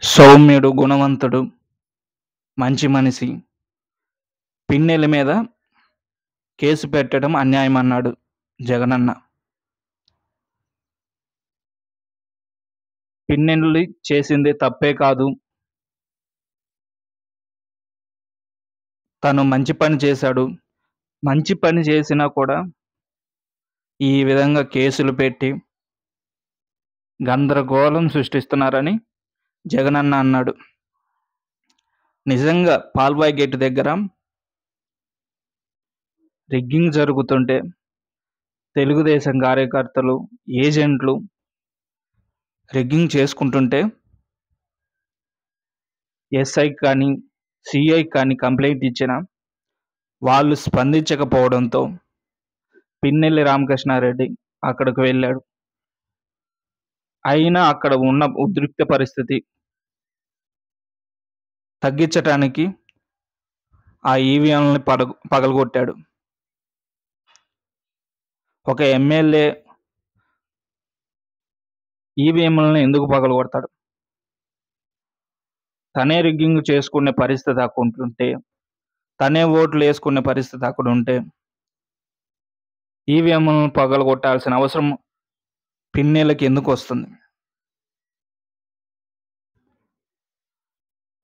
సౌమ్యుడు, గుణవంతుడు, మంచి మనిషి. పిన్నెల మీద కేసు పెట్టడం అన్యాయమన్నాడు జగనన్న. పిన్నెల్లి చేసింది తప్పే కాదు. తను మంచి పని చేశాడు. మంచి పని చేసినా కూడా ఈ విధంగా కేసులు పెట్టి గందరగోళం సృష్టిస్తున్నారని జగనన్న అన్నాడు. నిజంగా పాల్వాయి గేటు దగ్గర రిగ్గింగ్ జరుగుతుంటే తెలుగుదేశం కార్యకర్తలు, ఏజెంట్లు రిగ్గింగ్ చేసుకుంటుంటే ఎస్ఐకి కానీ, సిఐకి కానీ కంప్లైంట్ ఇచ్చినా వాళ్ళు స్పందించకపోవడంతో పిన్నెల్లి రామకృష్ణారెడ్డి అక్కడికి వెళ్ళాడు. అయినా అక్కడ ఉన్న ఉద్రిక్త పరిస్థితి తగ్గించటానికి ఆ ఈవీఎంలని పగలగొట్టాడు. ఒక ఎమ్మెల్యే ఈవీఎంలను ఎందుకు పగలగొడతాడు? తనే రిగ్గింగ్ చేసుకునే పరిస్థితి అక్కడ ఉంటుంటే, తనే ఓట్లు వేసుకునే పరిస్థితి అక్కడ ఉంటే ఈవీఎంలను పగలగొట్టాల్సిన అవసరం పిన్నెలకి ఎందుకు వస్తుంది?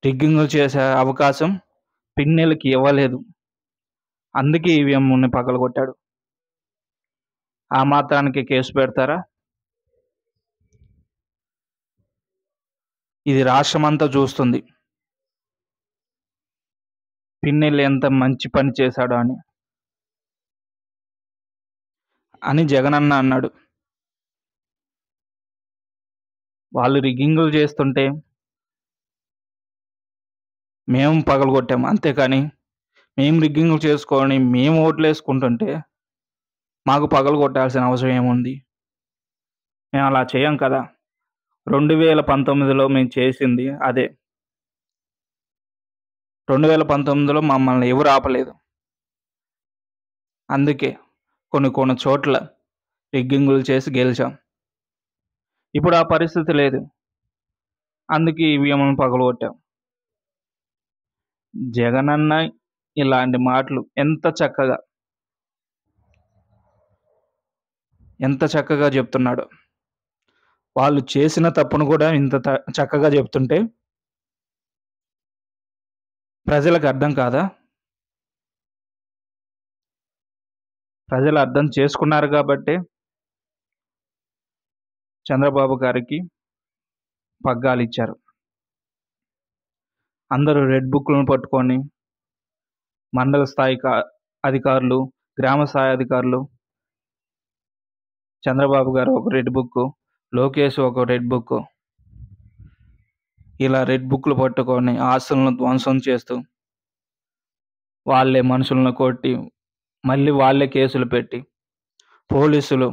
రిగ్గింగ్ చేసే అవకాశం పిన్నెలకి ఇవ్వలేదు. అందుకే ఈవీఎంని పగలగొట్టాడు. ఆ మాత్రానికి కేసు పెడతారా? ఇది రాష్ట్రమంతా చూస్తుంది పిన్నెల్లి ఎంత మంచి పని చేశాడో అని జగనన్న అన్నాడు. వాళ్ళు రిగ్గింగులు చేస్తుంటే మేము పగలగొట్టాము, అంతేకాని మేము రిగ్గింగులు చేసుకొని మేము ఓట్లు వేసుకుంటుంటే మాకు పగలగొట్టాల్సిన అవసరం ఏముంది? మేము అలా చేయం కదా. 2019లో మేము చేసింది అదే. 2019లో మమ్మల్ని ఎవరు ఆపలేదు. అందుకే కొన్ని చోట్ల రిగ్గింగులు చేసి గెలిచాం. ఇప్పుడు ఆ పరిస్థితి లేదు. అందుకే ఈవీఎంలను పగలగొట్టాం. జగనన్న ఇలాంటి మాటలు ఎంత చక్కగా చెప్తున్నాడు. వాళ్ళు చేసిన తప్పును కూడా ఇంత చక్కగా చెప్తుంటే ప్రజలకు అర్థం కాదా? ప్రజలు అర్థం చేసుకున్నారు కాబట్టి చంద్రబాబు గారికి పగ్గాలు ఇచ్చారు. అందరూ రెడ్ బుక్లను పట్టుకొని మండల స్థాయి అధికారులు, గ్రామ స్థాయి అధికారులు, చంద్రబాబు గారు ఒక రెడ్ బుక్, లోకేష్ ఒక రెడ్ బుక్, ఇలా రెడ్ బుక్లు పట్టుకొని ఆస్తులను ధ్వంసం చేస్తూ వాళ్ళే మనుషులను కొట్టి మళ్ళీ వాళ్ళే కేసులు పెట్టి పోలీసులు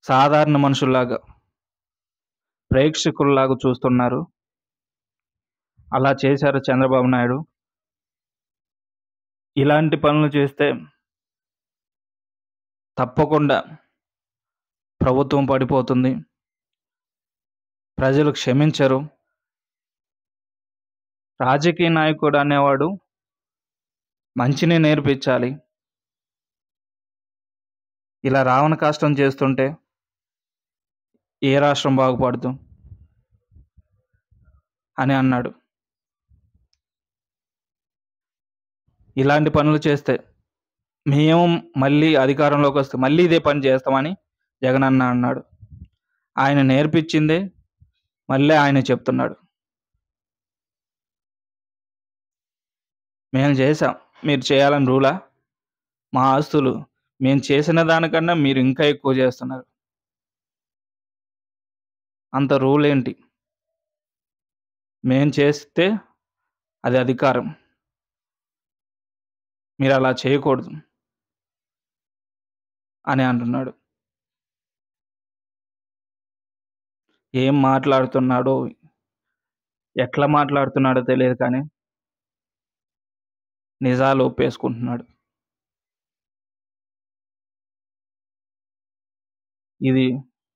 సాధారణ మనుషుల్లాగా, ప్రేక్షకుల్లాగా చూస్తున్నారు. అలా చేశారు చంద్రబాబు నాయుడు. ఇలాంటి పనులు చేస్తే తప్పకుండా ప్రభుత్వం పడిపోతుంది. ప్రజలు క్షమించరు. రాజకీయ నాయకుడు అనేవాడు మంచిని నేర్పించాలి. ఇలా రావణ కాష్టం చేస్తుంటే ఏ రాష్ట్రం బాగుపడదు అని అన్నాడు. ఇలాంటి పనులు చేస్తే మేము మళ్ళీ అధికారంలోకి వస్తే మళ్ళీ ఇదే పని చేస్తామని జగనన్న అన్నాడు. ఆయన నేర్పించిందే మళ్ళీ ఆయన చెప్తున్నాడు. మేము చేసాం, మీరు చేయాలని రూలా? మా ఆస్తులు మేము చేసిన దానికన్నా మీరు ఇంకా ఎక్కువ చేస్తున్నారు. అంత రూల్ ఏంటి? మేం చేస్తే అది అధికారం. మీరు అలా చేయకూడదు అని అంటున్నాడు. ఏం మాట్లాడుతున్నాడో, ఎట్లా మాట్లాడుతున్నాడో తెలియదు కానీ నిజాలు ఒప్పేసుకుంటున్నాడు. ఇది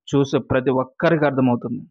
చూసే ప్రతి ఒక్కరికి అర్థమవుతుంది.